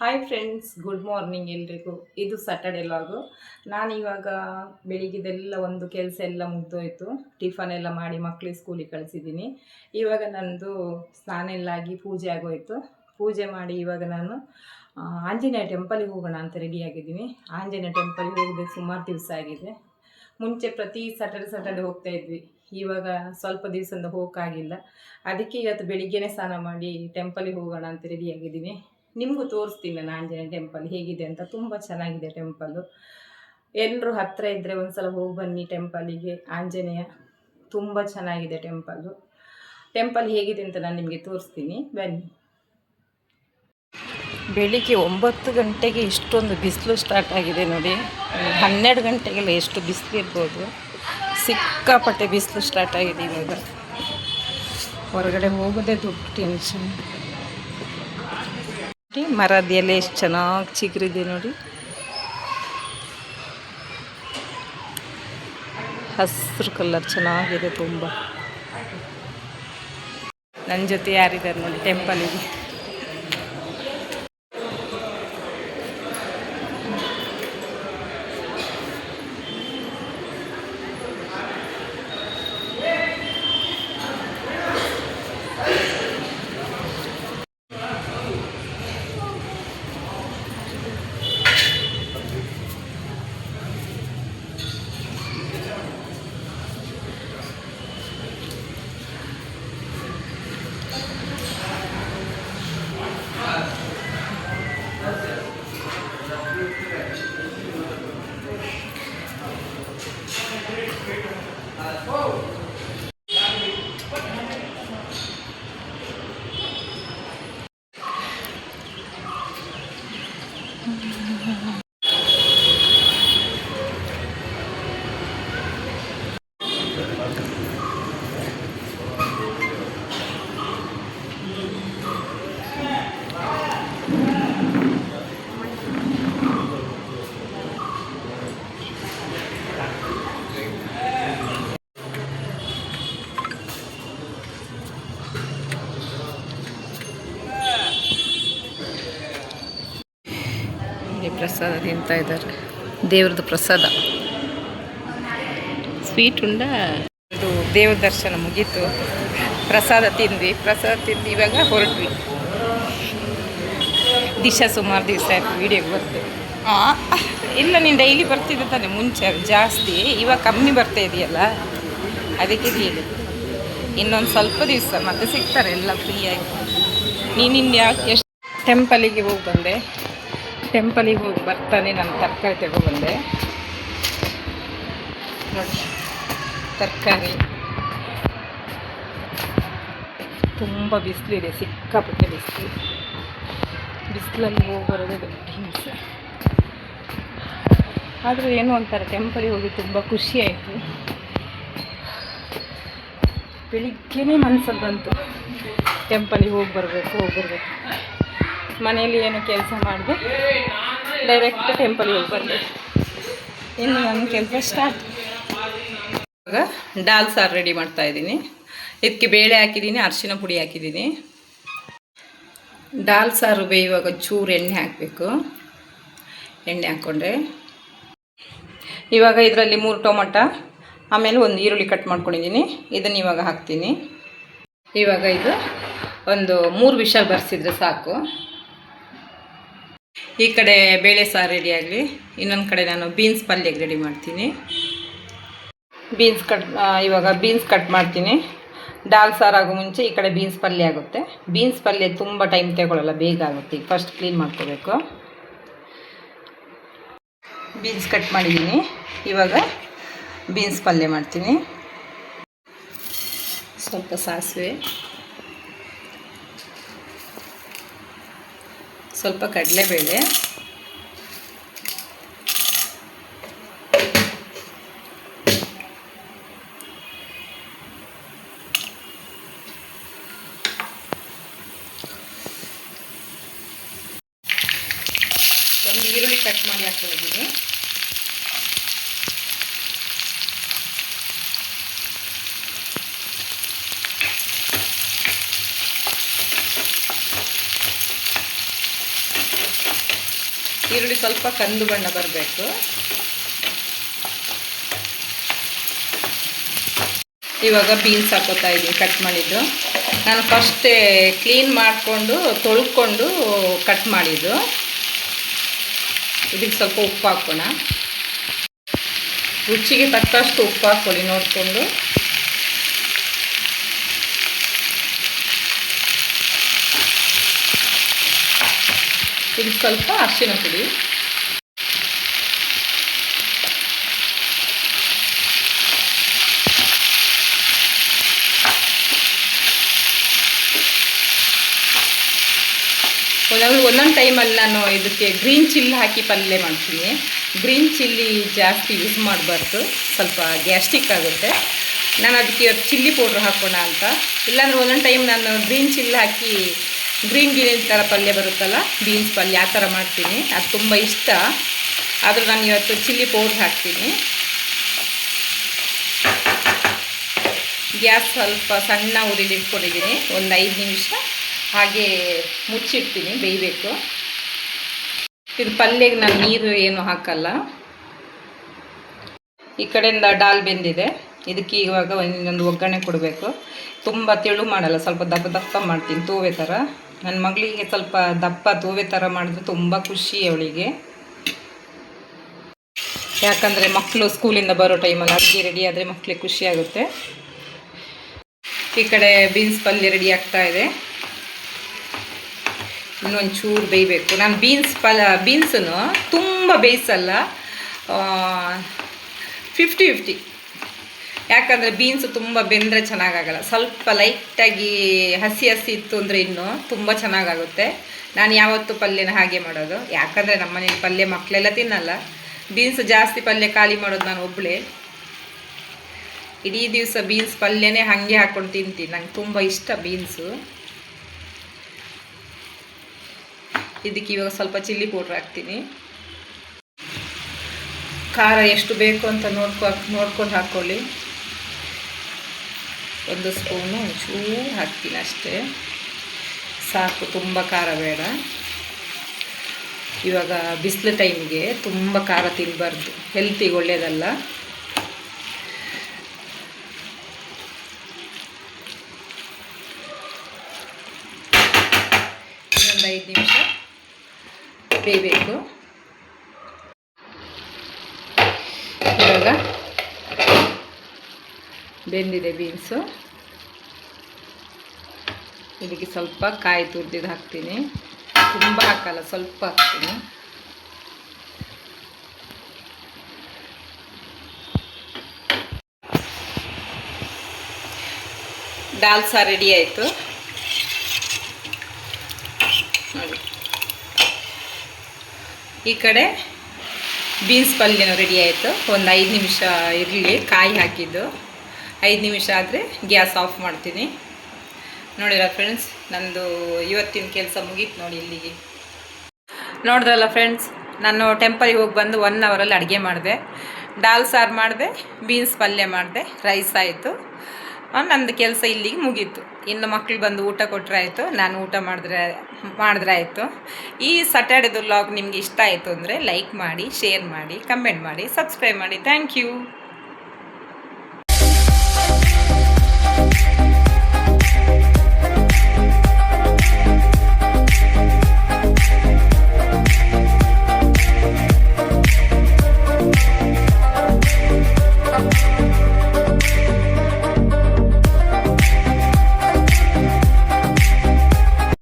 Hi friends, good morning ಎಲ್ರಿಗೂ. ಇದು Saturday ಲಾಗು. ನಾನಿವಾಗ ಬೆಳಿಗ್ಗೆದೆಲ್ಲ ಒಂದು ಕೆಲಸ ಎಲ್ಲ ಮುಗ್ದೋಯ್ತು. ಟಿಫನ್ ಎಲ್ಲ ಮಾಡಿ ಮಕ್ಕಳಿಗೆ ಸ್ಕೂಲಿಗೆ ಕಳಿಸಿದ್ದೀನಿ. ಇವಾಗ ನನ್ನದು ಸ್ನಾನ ಎಲ್ಲ ಆಗಿ ಪೂಜೆ ಆಗೋಯ್ತು. ಪೂಜೆ ಮಾಡಿ ಇವಾಗ ನಾನು ಆಂಜನೇಯ ಟೆಂಪಲಿಗೆ ಹೋಗೋಣ ಅಂತ ರೆಡಿಯಾಗಿದ್ದೀನಿ. ಆಂಜನೇಯ ಟೆಂಪಲಿಗೆ ಹೋಗಬೇಕು, ಸುಮಾರು ದಿವಸ ಆಗಿದೆ. ಮುಂಚೆ ಪ್ರತಿ ಸ್ಯಾಟರ್ಡೆ ಹೋಗ್ತಾ ಇದ್ವಿ. ಇವಾಗ ಸ್ವಲ್ಪ ದಿವಸದಿಂದ ಹೋಗೋಕ್ಕಾಗಿಲ್ಲ. ಅದಕ್ಕೆ ಇವತ್ತು ಬೆಳಿಗ್ಗೆನೇ ಸ್ನಾನ ಮಾಡಿ ಟೆಂಪಲಿಗೆ ಹೋಗೋಣ ಅಂತ ರೆಡಿಯಾಗಿದ್ದೀನಿ. ನಿಮಗೂ ತೋರಿಸ್ತೀನಿ ನಾನು ಆಂಜನೇಯ ಟೆಂಪಲ್ ಹೇಗಿದೆ ಅಂತ. ತುಂಬ ಚೆನ್ನಾಗಿದೆ ಟೆಂಪಲ್ಲು. ಎಲ್ಲರೂ ಹತ್ತಿರ ಇದ್ದರೆ ಒಂದು ಸಲ ಹೋಗಿ ಬನ್ನಿ ಟೆಂಪಲಿಗೆ. ಆಂಜನೇಯ ತುಂಬ ಚೆನ್ನಾಗಿದೆ ಟೆಂಪಲ್ ಹೇಗಿದೆ ಅಂತ ನಾನು ನಿಮಗೆ ತೋರಿಸ್ತೀನಿ, ಬನ್ನಿ. ಬೆಳಿಗ್ಗೆ 9 ಗಂಟೆಗೆ ಇಷ್ಟೊಂದು ಬಿಸಿಲು ಸ್ಟಾರ್ಟ್ ಆಗಿದೆ ನೋಡಿ. 12 ಗಂಟೆಗೆಲ್ಲ ಎಷ್ಟು ಬಿಸಿಲು ಇರ್ಬೋದು. ಸಿಕ್ಕಾಪಟ್ಟೆ ಬಿಸಿಲು ಸ್ಟಾರ್ಟ್ ಆಗಿದೆ. ಇವಾಗ ಹೊರಗಡೆ ಹೋಗೋದೇ ದೊಡ್ಡ ಟೆನ್ಷನ್. ಮರದ ಎಲೆ ಎಷ್ಟು ಚೆನ್ನಾಗಿ ಚಿಗುರಿದೆ ನೋಡಿ. ಹಸಿರು ಕಲರ್ ಚೆನ್ನಾಗಿದೆ ತುಂಬ. ನನ್ನ ಜೊತೆ ಯಾರಿದ್ದಾರೆ ನೋಡಿ ಟೆಂಪಲಿಗೆ. ಪ್ರಸಾದ ತಿಂತಾ ಇದ್ದಾರೆ. ದೇವ್ರದ್ದು ಪ್ರಸಾದ ಸ್ವೀಟ್ ಉಂಡ. ಇದು ದೇವ್ರ ದರ್ಶನ ಮುಗೀತು. ಪ್ರಸಾದ ತಿಂದು ಇವಾಗ ಹೊರಟ್ವಿ. ದಿಶಾ ಸುಮಾರು ದಿವಸ ಆಯಿತು ವೀಡಿಯೋಗೆ ಬರ್ತೇವೆ. ಇಲ್ಲ, ನೀನು ಡೈಲಿ ಬರ್ತಿದ್ದೆ ತಾನೆ ಮುಂಚೆ, ಜಾಸ್ತಿ. ಇವಾಗ ಕಮ್ಮಿ ಬರ್ತಾ ಇದೆಯಲ್ಲ, ಅದಕ್ಕೆ ಹೇಳಿ. ಇನ್ನೊಂದು ಸ್ವಲ್ಪ ದಿವಸ ಮತ್ತೆ ಸಿಗ್ತಾರೆ ಎಲ್ಲ ಫ್ರೀಯಾಗಿ. ನೀನಿನ್ನು ಯಾಕೆ ಎಷ್ಟು ಟೆಂಪಲಿಗೆ ಹೋಗಿ ಬಂದೆ. ಟೆಂಪಲಿಗೆ ಹೋಗಿ ಬರ್ತಾನೆ ನಾನು ತರಕಾರಿ ತಗೊಬಂದೆ ನೋಡಿ. ತರಕಾರಿ ತುಂಬ ಬಿಸಿಲಿದೆ, ಸಿಕ್ಕಾಪಟ್ಟೆ ಬಿಸಿಲಲ್ಲಿ ಹೋಗಿ ಬರೋದೇ ದೊಡ್ಡ ಹಿಂಸೆ. ಆದರೂ ಏನು ಅಂತಾರೆ, ಟೆಂಪಲಿಗೆ ಹೋಗಿ ತುಂಬ ಖುಷಿ ಆಯಿತು. ಬೆಳಿಗ್ಗೆನೇ ಮನಸ್ಸಲ್ಲಿ ಬಂತು ಟೆಂಪಲಿಗೆ ಹೋಗಿ ಬರಬೇಕು. ಮನೆಯಲ್ಲಿ ಏನು ಕೆಲಸ ಮಾಡಿದೆ, ಡೈರೆಕ್ಟ್ ಟೆಂಪಲಿಗೆ ಹೋಗಿ ಬಂದೆ. ಇನ್ನು ನನ್ನ ಕೆಲಸ ಸ್ಟಾರ್ಟ್. ಇವಾಗ ದಾಲ್ ಸಾರು ರೆಡಿ ಮಾಡ್ತಾಯಿದ್ದೀನಿ. ಇದಕ್ಕೆ ಬೇಳೆ ಹಾಕಿದ್ದೀನಿ, ಅರಿಶಿನ ಪುಡಿ ಹಾಕಿದ್ದೀನಿ. ದಾಲ್ ಸಾರು ಬೇಯುವಾಗ ಚೂರು ಎಣ್ಣೆ ಹಾಕಬೇಕು. ಎಣ್ಣೆ ಹಾಕ್ಕೊಂಡೆ ಇವಾಗ ಇದರಲ್ಲಿ 3 ಟೊಮೊಟೊ, ಆಮೇಲೆ ಒಂದು ಈರುಳ್ಳಿ ಕಟ್ ಮಾಡ್ಕೊಂಡಿದ್ದೀನಿ. ಇದನ್ನು ಇವಾಗ ಹಾಕ್ತೀನಿ. ಇವಾಗ ಇದು ಒಂದು 3 ವಿಷಲ್ ಬರ್ಸಿದ್ರೆ ಸಾಕು. ಈ ಕಡೆ ಬೇಳೆ ಸಾರು ರೆಡಿ ಆಗಲಿ, ಇನ್ನೊಂದು ಕಡೆ ನಾನು ಬೀನ್ಸ್ ಪಲ್ಯಕ್ಕೆ ರೆಡಿ ಮಾಡ್ತೀನಿ. ಇವಾಗ ಬೀನ್ಸ್ ಕಟ್ ಮಾಡ್ತೀನಿ. ದಾಲ್ ಸಾರಾಗೋ ಮುಂಚೆ ಈ ಕಡೆ ಬೀನ್ಸ್ ಪಲ್ಯ ಆಗುತ್ತೆ. ಬೀನ್ಸ್ ಪಲ್ಯ ತುಂಬ ಟೈಮ್ ತಗೊಳ್ಳಲ್ಲ, ಬೇಗ ಆಗುತ್ತೆ. ಫಸ್ಟ್ ಕ್ಲೀನ್ ಮಾಡ್ಕೋಬೇಕು. ಬೀನ್ಸ್ ಕಟ್ ಮಾಡಿದ್ದೀನಿ. ಇವಾಗ ಬೀನ್ಸ್ ಪಲ್ಯ ಮಾಡ್ತೀನಿ. ಸ್ವಲ್ಪ ಸಾಸಿವೆ, ಸ್ವಲ್ಪ ಕಡಲೆಬೇಳೆ, ಒಂದು ಈರುಳ್ಳಿ ಕಟ್ ಮಾಡಿ ಹಾಕ್ಕೊಂಡಿದ್ದೀನಿ. ಈರುಳ್ಳಿ ಸ್ವಲ್ಪ ಕಂದು ಬಣ್ಣ ಬರಬೇಕು. ಇವಾಗ ಬೀನ್ಸ್ ಹಾಕೋತಾ ಇದ್ದೀನಿ ಕಟ್ ಮಾಡಿದ್ದು. ನಾನು ಫಸ್ಟೇ ಕ್ಲೀನ್ ಮಾಡಿಕೊಂಡು ತೊಳ್ಕೊಂಡು ಕಟ್ ಮಾಡಿದ್ದು. ಇದಕ್ಕೆ ಸ್ವಲ್ಪ ಉಪ್ಪು ಹಾಕೋಣ. ರುಚಿಗೆ ತಕ್ಕಷ್ಟು ಉಪ್ಪು ಹಾಕ್ಕೊಳ್ಳಿ ನೋಡಿಕೊಂಡು. ಇದಕ್ಕೆ ಸ್ವಲ್ಪ ಅರಿಶಿನ ಪುಡಿ, ಒಂದೊಂದು ಟೈಮಲ್ಲಿ ನಾನು ಇದಕ್ಕೆ ಗ್ರೀನ್ ಚಿಲ್ಲಿ ಹಾಕಿ ಪಲ್ಯ ಮಾಡ್ತೀನಿ. ಗ್ರೀನ್ ಚಿಲ್ಲಿ ಜಾಸ್ತಿ ಯೂಸ್ ಮಾಡಬಾರ್ದು, ಸ್ವಲ್ಪ ಗ್ಯಾಸ್ಟ್ರಿಕ್ ಆಗುತ್ತೆ. ನಾನು ಅದಕ್ಕೆ ಇವತ್ತು ಚಿಲ್ಲಿ ಪೌಡ್ರ್ ಹಾಕೋಣ ಅಂತ. ಇಲ್ಲಾಂದರೆ ಒಂದೊಂದು ಟೈಮ್ ನಾನು ಗ್ರೀನ್ ಚಿಲ್ಲಿ ಹಾಕಿ ಗ್ರೀನ್ ಥರ ಪಲ್ಯ ಬರುತ್ತಲ್ಲ, ಬೀನ್ಸ್ ಪಲ್ಯ, ಆ ಥರ ಮಾಡ್ತೀನಿ. ಅದು ತುಂಬ ಇಷ್ಟ. ಆದರೂ ನಾನು ಇವತ್ತು ಚಿಲ್ಲಿ ಪೌಡ್ರ್ ಹಾಕ್ತೀನಿ. ಗ್ಯಾಸ್ ಸ್ವಲ್ಪ ಸಣ್ಣ ಉರಿಲಿ ಇಟ್ಕೊಂಡಿದ್ದೀನಿ. ಒಂದು 5 ನಿಮಿಷ ಹಾಗೆ ಮುಚ್ಚಿಡ್ತೀನಿ, ಬೇಯಬೇಕು. ಇದು ಪಲ್ಯಗೆ ನಾನು ನೀರು ಏನು ಹಾಕಲ್ಲ. ಈ ಕಡೆಯಿಂದ ಡಾಲ್ ಬೆಂದಿದೆ. ಇದಕ್ಕೆ ಇವಾಗ ಒಂದು ಒಗ್ಗರಣೆ ಕೊಡಬೇಕು. ತುಂಬ ತೆಳು ಮಾಡಲ್ಲ, ಸ್ವಲ್ಪ ದಪ್ಪ ದಪ್ಪ ಮಾಡ್ತೀನಿ, ತೋವೆ ಥರ. ನನ್ನ ಮಗಳಿಗೆ ಸ್ವಲ್ಪ ದಪ್ಪ ತೋವೆ ಥರ ಮಾಡಿದ್ರೆ ತುಂಬ ಖುಷಿ ಅವಳಿಗೆ. ಯಾಕಂದರೆ ಮಕ್ಕಳು ಸ್ಕೂಲಿಂದ ಬರೋ ಟೈಮಲ್ಲಿ ಅಡುಗೆ ರೆಡಿ ಆದರೆ ಮಕ್ಕಳಿಗೆ ಖುಷಿ ಆಗುತ್ತೆ. ಈ ಕಡೆ ಬೀನ್ಸ್ ಪಲ್ಯ ರೆಡಿ ಆಗ್ತಾ ಇದೆ. ಇನ್ನೊಂದು ಚೂರು ಬೇಯಬೇಕು. ನಾನು ಬೀನ್ಸನ್ನು ತುಂಬ ಬೇಯಿಸಲ್ಲ, 50-50. ಯಾಕಂದರೆ ಬೀನ್ಸು ತುಂಬ ಬೆಂದರೆ ಚೆನ್ನಾಗಾಗಲ್ಲ. ಸ್ವಲ್ಪ ಲೈಟಾಗಿ ಹಸಿ ಇತ್ತು ಅಂದರೆ ಇನ್ನೂ ತುಂಬ ಚೆನ್ನಾಗಾಗುತ್ತೆ. ನಾನು ಯಾವತ್ತೂ ಪಲ್ಯನ ಹಾಗೆ ಮಾಡೋದು. ಯಾಕಂದರೆ ನಮ್ಮ ಮನೇಲಿ ಪಲ್ಯ ಮಕ್ಕಳೆಲ್ಲ ತಿನ್ನಲ್ಲ. ಬೀನ್ಸ್ ಜಾಸ್ತಿ ಪಲ್ಯ ಖಾಲಿ ಮಾಡೋದು ನಾನು ಒಬ್ಬಳೇ. ಇಡೀ ದಿವಸ ಬೀನ್ಸ್ ಪಲ್ಯನೇ ಹಾಗೆ ಹಾಕ್ಕೊಂಡು ತಿಂತೀನಿ. ನಂಗೆ ತುಂಬ ಇಷ್ಟ ಬೀನ್ಸು. ಇದಕ್ಕೆ ಇವಾಗ ಸ್ವಲ್ಪ ಚಿಲ್ಲಿ ಪೌಡ್ರ್ ಹಾಕ್ತೀನಿ. ಖಾರ ಎಷ್ಟು ಬೇಕು ಅಂತ ನೋಡ್ಕೊಂಡು ಹಾಕ್ಕೊಳ್ಳಿ. 1 ಸ್ಪೂನು ಒಂಚೂರು ಹಾಕ್ತೀನಿ ಅಷ್ಟೇ, ಸಾಕು, ತುಂಬ ಖಾರ ಬೇಡ. ಇವಾಗ ಬಿಸಿಲು ಟೈಮಿಗೆ ತುಂಬ ಖಾರ ತಿನ್ನಬಾರ್ದು, ಹೆಲ್ತಿಗೆ ಒಳ್ಳೆಯದಲ್ಲ. ಇನ್ನೊಂದು 5 ನಿಮಿಷ ಬೇಯಬೇಕು. ಇವಾಗ ಬೆಂದಿದೆ ಬೀನ್ಸು. ಇದಕ್ಕೆ ಸ್ವಲ್ಪ ಕಾಯಿ ತುರಿದಿದ್ದು ಹಾಕ್ತೀನಿ. ತುಂಬ ಹಾಕಲ್ಲ, ಸ್ವಲ್ಪ ಹಾಕ್ತೀನಿ. ದಾಲ್ ಸಾರು ರೆಡಿ ಆಯಿತು ನೋಡಿ. ಈ ಕಡೆ ಬೀನ್ಸ್ ಪಲ್ಯನೂ ರೆಡಿ ಆಯಿತು. ಒಂದು 5 ನಿಮಿಷ ಇರಲಿ, ಕಾಯಿ ಹಾಕಿದ್ದು. 5 ನಿಮಿಷ ಆದರೆ ಗ್ಯಾಸ್ ಆಫ್ ಮಾಡ್ತೀನಿ. ನೋಡಿರ ಫ್ರೆಂಡ್ಸ್, ನಂದು ಇವತ್ತಿನ ಕೆಲಸ ಮುಗೀತು ನೋಡಿ ಇಲ್ಲಿಗೆ. ನೋಡಿದ್ರಲ್ಲ ಫ್ರೆಂಡ್ಸ್, ನಾನು ಟೆಂಪಲಿಗೆ ಹೋಗಿ ಬಂದು 1 ಅವರಲ್ಲಿ ಅಡುಗೆ ಮಾಡಿದೆ. ದಾಲ್ ಸಾರು ಮಾಡಿದೆ, ಬೀನ್ಸ್ ಪಲ್ಯ ಮಾಡಿದೆ, ರೈಸ್ ಆಯಿತು. ನಂದು ಕೆಲಸ ಇಲ್ಲಿಗೆ ಮುಗೀತು. ಇನ್ನು ಮಕ್ಕಳು ಬಂದು ಊಟ ಕೊಟ್ಟರೆ ಆಯಿತು, ನಾನು ಊಟ ಮಾಡಿದ್ರೆ ಆಯಿತು. ಈ ಸ್ಯಾಟರ್ಡೇದು ವ್ಲಾಗ್ ನಿಮಗೆ ಇಷ್ಟ ಆಯಿತು ಅಂದರೆ ಲೈಕ್ ಮಾಡಿ, ಶೇರ್ ಮಾಡಿ, ಕಮೆಂಟ್ ಮಾಡಿ, ಸಬ್ಸ್ಕ್ರೈಬ್ ಮಾಡಿ. Thank you.